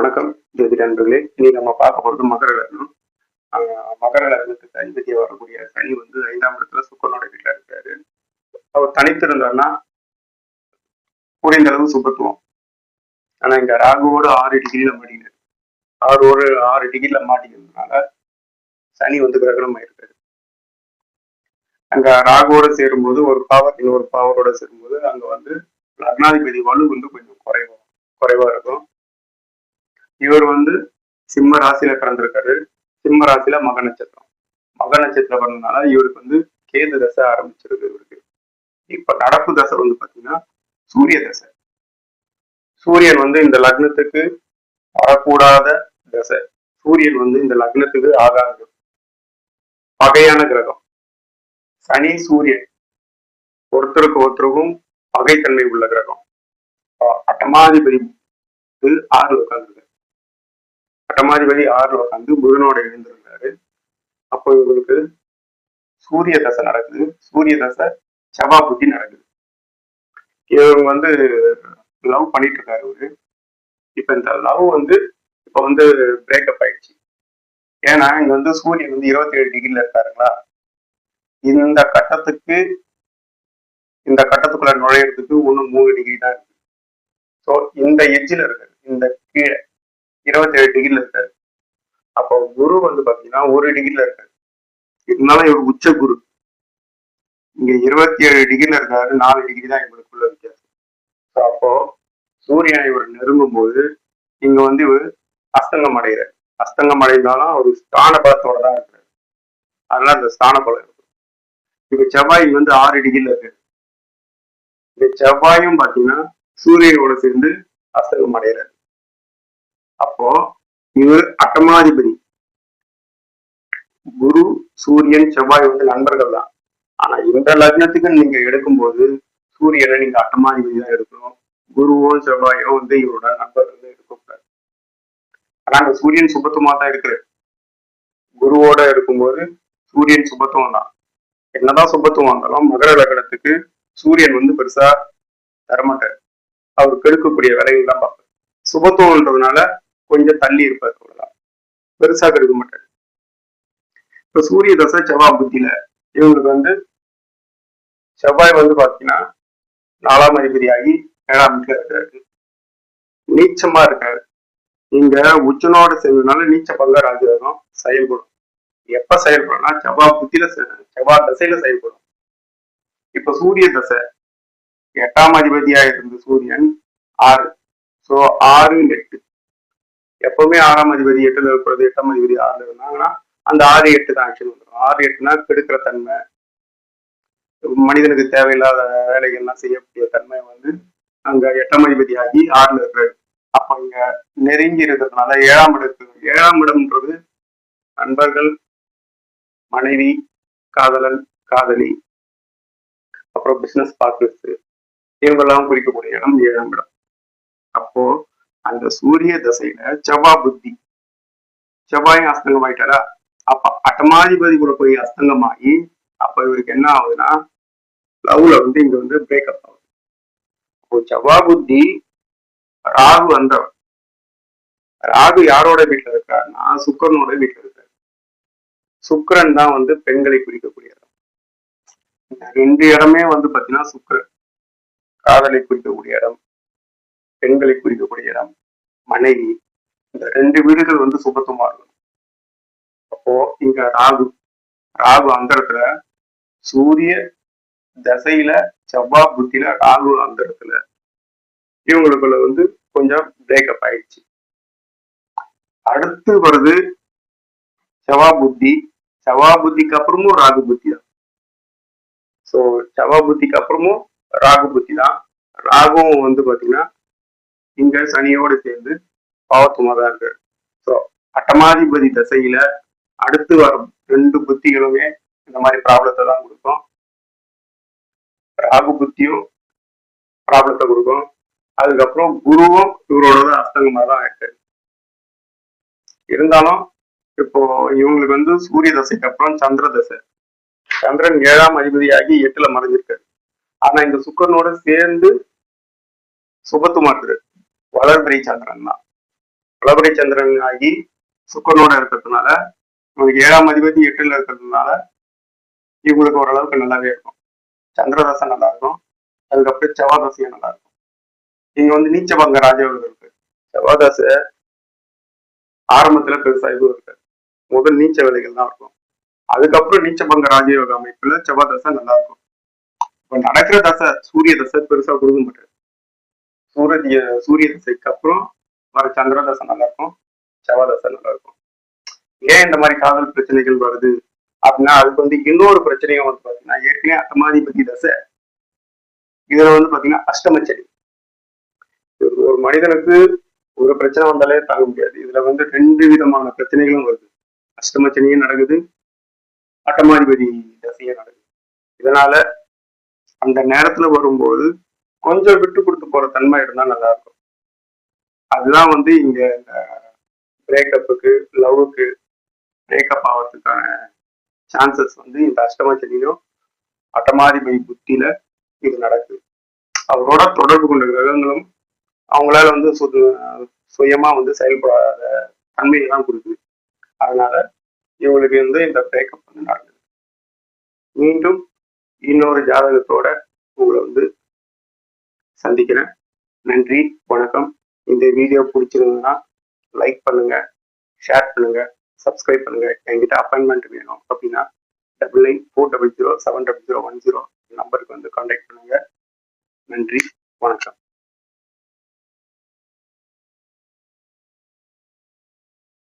வணக்கம் ஜோதிட நண்பர்களே. இன்னைக்கு நம்ம பார்க்க போறது மகர லக்னம். மகர லக்னத்துக்கு அதிபதியா வரக்கூடிய சனி வந்து 5ஆம் இடத்துல சுக்கரனோட வீட்டுல இருக்காரு. அவர் தனித்து இருந்தாருன்னா புரிந்த அளவு சுபத்துவம். ஆனா இங்க ராகுவோட 6 டிகிரில மாட்டிக்கிறாரு. 6 டிகிரில மாட்டிக்கிறதுனால சனி வந்து கிரகணம் ஆயிருக்காரு. அங்க ராகுவோட சேரும்போது ஒரு பவர் இன்னொரு பவரோட சேரும்போது அங்க வந்து லக்னாதிபதி வலு வந்து கொஞ்சம் குறைவா இருக்கும். இவர் வந்து சிம்ம ராசியில பிறந்திருக்காரு. சிம்ம ராசியில மக நட்சத்திரம் பிறந்ததுனால இவருக்கு வந்து கேது தசை ஆரம்பிச்சிருக்கு. இவருக்கு இப்ப நடப்பு தசை வந்து பாத்தீங்கன்னா சூரிய தசை. சூரியன் வந்து இந்த லக்னத்துக்கு வரக்கூடாத தசை. சூரியன் வந்து இந்த லக்னத்துக்கு ஆகாது, பகையான கிரகம். சனி சூரியன் ஒருத்தருக்கும் பகைத்தன்மை உள்ள கிரகம். அட்டமாதிபதி 6 உட்கார்ந்து அட்டமாதிபதி 6 உட்காந்து புதனோட எழுந்திருந்தாரு. அப்போ இவங்களுக்கு சூரிய தசை நடக்குது. சூரிய தசை செவ்வாய் புத்தி நடக்குது. இவங்க வந்து லவ் பண்ணிட்டு இருக்காரு இவரு. இப்ப இந்த லவ் வந்து இப்ப வந்து பிரேக்கப் ஆயிடுச்சு. ஏன்னா இங்க வந்து சூரியன் வந்து 27 டிகிரில இருக்காருங்களா. இந்த கட்டத்துக்குள்ள நுழையிறதுக்கு இன்னும் 3 டிகிரி தான் இருக்கு. ஸோ இந்த எட்ஜில் இருக்காரு, இந்த கீழே 27 டிகிரில இருக்காரு. அப்போ குரு வந்து பாத்தீங்கன்னா 1 டிகிரில இருக்காரு. இருந்தாலும் இவர் உச்ச குரு. இங்க 27 டிகிரில இருக்காரு, 4 டிகிரி தான் இவருக்குள்ள வித்தியாசம். அப்போ சூரியனை இவர் நெருங்கும் போது இங்க வந்து இவர் அஸ்தங்கம் அடைகிறார். அஸ்தங்கம் அடைந்தாலும் அவர் ஸ்தான பலத்தோட தான் இருக்கிறார். அதனால அந்த ஸ்தான பலம் இருக்கு. இப்ப செவ்வாய் வந்து 6 டிகிரில இருக்கு. இந்த செவ்வாயும் பாத்தீங்கன்னா சூரியனோட சேர்ந்து அஸ்தங்கம் அடைகிறார். அப்போ இவர் அட்டமாதிபதி. குரு சூரியன் செவ்வாய் வந்து நண்பர்கள் தான். ஆனா இந்த லக்னத்துக்கு நீங்க எடுக்கும்போது சூரியனை நீங்க அட்டமாதிபதி தான் எடுக்கணும். குருவும் செவ்வாயும் வந்து இவரோட நண்பர்கள் இருக்கக்கூடாது. ஆனா அந்த சூரியன் சுபத்துவமா தான் இருக்கு. குருவோட இருக்கும்போது சூரியன் சுபத்துவம் தான். என்னதான் சுபத்துவம் வந்தாலும் மகர லக்னத்துக்கு சூரியன் வந்து பெருசா தரமாட்டார். அவர் கெடுக்கக்கூடிய வேலைகள் தான் பார்ப்பார். சுபத்துவம்ன்றதுனால கொஞ்சம் தள்ளி இருப்பார், அவ்வளவுதான். பெருசா கெடுக்க மாட்டார். இப்ப சூரிய தசை செவ்வாய் புத்தியில இவங்களுக்கு வந்து செவ்வாய் வந்து பாத்தீங்கன்னா 4ஆம் அதிபதியாகி 7ஆம் வீட்டுல இருக்காரு. நீச்சமா இருக்காரு. இங்க உச்சனோட சேர்ந்ததுனால நீச்ச பங்க ராஜயோகம் செயல்படும். எப்ப செயல்படும்னா செவ்வாய் புத்தியில செவ்வாய் தசையில செயல்படும். இப்ப சூரிய தசை 8ஆம் அதிபதியா இருந்த சூரியன் 6. ஸோ 6 8 எப்பவுமே 6ஆம் அதிபதி 8ல இருக்கிறது, 8ஆம் அதிபதி 6ல இருந்தாங்கன்னா அந்த 6 8 தான் ஆக்சுவலி வந்துடும். 6 8னா கெடுக்கிற தன்மை, மனிதனுக்கு தேவையில்லாத வேலைகள்லாம் செய்யக்கூடிய தன்மை வந்து அங்க 8ஆம் அதிபதி ஆகி 6ல இருக்கிறது. அப்ப இங்க நெருங்கி இருக்கிறதுனால 7ஆம் இடம்ன்றது நண்பர்கள், மனைவி, காதலன், காதலி, அப்புறம் பிசினஸ் பார்ட்னர்ஸ், இவங்கெல்லாம் குறிக்கக்கூடிய இடம் 7ஆம் இடம். அப்போ அந்த சூரிய தசையில செவ்வாய் புத்தி, செவ்வாயும் அஸ்தங்கம் ஆயிட்டாரா. அப்ப அட்டமாதிபதி கூட போய் அஸ்தங்கமாகி அப்ப இவருக்கு என்ன ஆகுதுன்னா லவ்ல வந்து இங்க வந்து பிரேக்கப் ஆகுது. இப்போ செவ்வாய் புத்தி ராகு வந்தவர். ராகு யாரோட வீட்டுல இருக்காருன்னா சுக்கரனோட வீட்டுல இருக்காரு. சுக்கரன் தான் வந்து பெண்களை குறிக்கக்கூடிய இடம். இந்த 2 இடமே வந்து பாத்தீங்கன்னா சுக்கரன் காதலை குறிக்கக்கூடிய இடம், பெண்களை குறிக்கக்கூடிய இடம், மனைவி. இந்த 2 வீடுகள் வந்து சுபத்துவமா இருக்கணும். அப்போ இங்க ராகு அந்த இடத்துல, சூரிய தசையில செவ்வாய் புத்தியில ராகு அந்த இடத்துல இவங்களுக்குள்ள வந்து கொஞ்சம் பிரேக்கப் ஆயிடுச்சு. அடுத்து வருது செவ்வாய் புத்தி. செவ்வாய் புத்திக்கு அப்புறமும் ராகு புத்தி தான். ஸோ செவ்வாய் புத்திக்கு அப்புறமும் ராகு புத்தி தான். ராகுவும் வந்து பாத்தீங்கன்னா இங்க சனியோடு சேர்ந்து பாவத்துவமா தான் இருக்கு. ஸோ அட்டமாதிபதி தசையில அடுத்து வரும் 2 புத்திகளுமே இந்த மாதிரி ப்ராப்ளத்தை தான் கொடுக்கும். ராகு புத்தியும் ப்ராப்ளத்தை கொடுக்கும். அதுக்கப்புறம் குருவும் இவரோட தான் அஸ்தங்கமா தான் இருக்கு. இருந்தாலும் இப்போ இவங்களுக்கு வந்து சூரிய தசைக்கு அப்புறம் சந்திர தசை. சந்திரன் 7ஆம் அதிபதியாகி 8ல மறைஞ்சிருக்காரு. ஆனா இந்த சுக்கரனோட சேர்ந்து சுபத்துமா இருக்கு. வளர்பிறை சந்திரன் தான். வளபறை சந்திரன் ஆகி சுக்கரனோட இருக்கிறதுனால உங்களுக்கு 7ஆம் அதிபதி 8ல இருக்கிறதுனால இவங்களுக்கு ஓரளவுக்கு நல்லாவே இருக்கும். சந்திரதசை நல்லா இருக்கும். அதுக்கப்புறம் செவ்வாதசையும் நல்லா இருக்கும். இங்க வந்து நீச்சபங்க ராஜயோகம் இருக்கு. செவ்வாதசை ஆரம்பத்துல பெருசா எதுவும் இருக்காது. முதல் நீச்ச வேலைகள் தான் இருக்கும். அதுக்கப்புறம் நீச்சபங்க ராஜயோக அமைப்புல செவ்வாதசை நல்லா இருக்கும். இப்ப நடக்கிற தசை சூரிய தசை பெருசா கொடுக்க மாட்டாரு. சூரிய தசைக்கு அப்புறம் வர சந்திர தசை நல்லா இருக்கும். செவ்வாதசை நல்லா இருக்கும். ஏன் இந்த மாதிரி காதல் பிரச்சனைகள் வருது அப்படின்னா அதுக்கு வந்து இன்னொரு பிரச்சனையும் வந்து பாத்தீங்கன்னா ஏற்கனவே அட்டமாதிபதி தசை. இதுல வந்து பாத்தீங்கன்னா அஷ்டமச்சனி. ஒரு மனிதனுக்கு ஒரு பிரச்சனை வந்தாலே தாங்க முடியாது. இதுல வந்து 2 விதமான பிரச்சனைகளும் வருது. அஷ்டமச்சனியும் நடக்குது, அட்டமாதிபதி தசையும் நடக்குது. இதனால அந்த நேரத்துல வரும்போது கொஞ்சம் விட்டு கொடுத்து போற தன்மை இருந்தா நல்லா இருக்கும். அதுதான் வந்து இங்க பிரேக்கப்புக்கு லவ்வுக்கு பிரேக்கப் ஆகிறதுக்கான சான்சஸ் வந்து இந்த அஷ்டமச்சனியும் அட்டமாதிபதி புத்தியில இது நடக்குது. அவரோட தொடர்பு கொண்ட கிரகங்களும் அவங்களால வந்து சுயமா வந்து செயல்படாத தன்மையை தான் கொடுக்குது. அதனால இவங்களுக்கு வந்து இந்த பிரேக்கப் வந்து நடக்குது. மீண்டும் இன்னொரு ஜாதகத்தோட உங்களை வந்து சந்திக்கிறேன். நன்றி, வணக்கம். இந்த வீடியோ பிடிச்சிருந்ததுன்னா லைக் பண்ணுங்க, ஷேர் பண்ணுங்க, சப்ஸ்கிரைப் பண்ணுங்க. என்கிட்ட அப்பாயின்மெண்ட் வேணும் அப்படின்னா 9940070010 நம்பருக்கு வந்து கான்டாக்ட் பண்ணுங்க. நன்றி, வணக்கம்.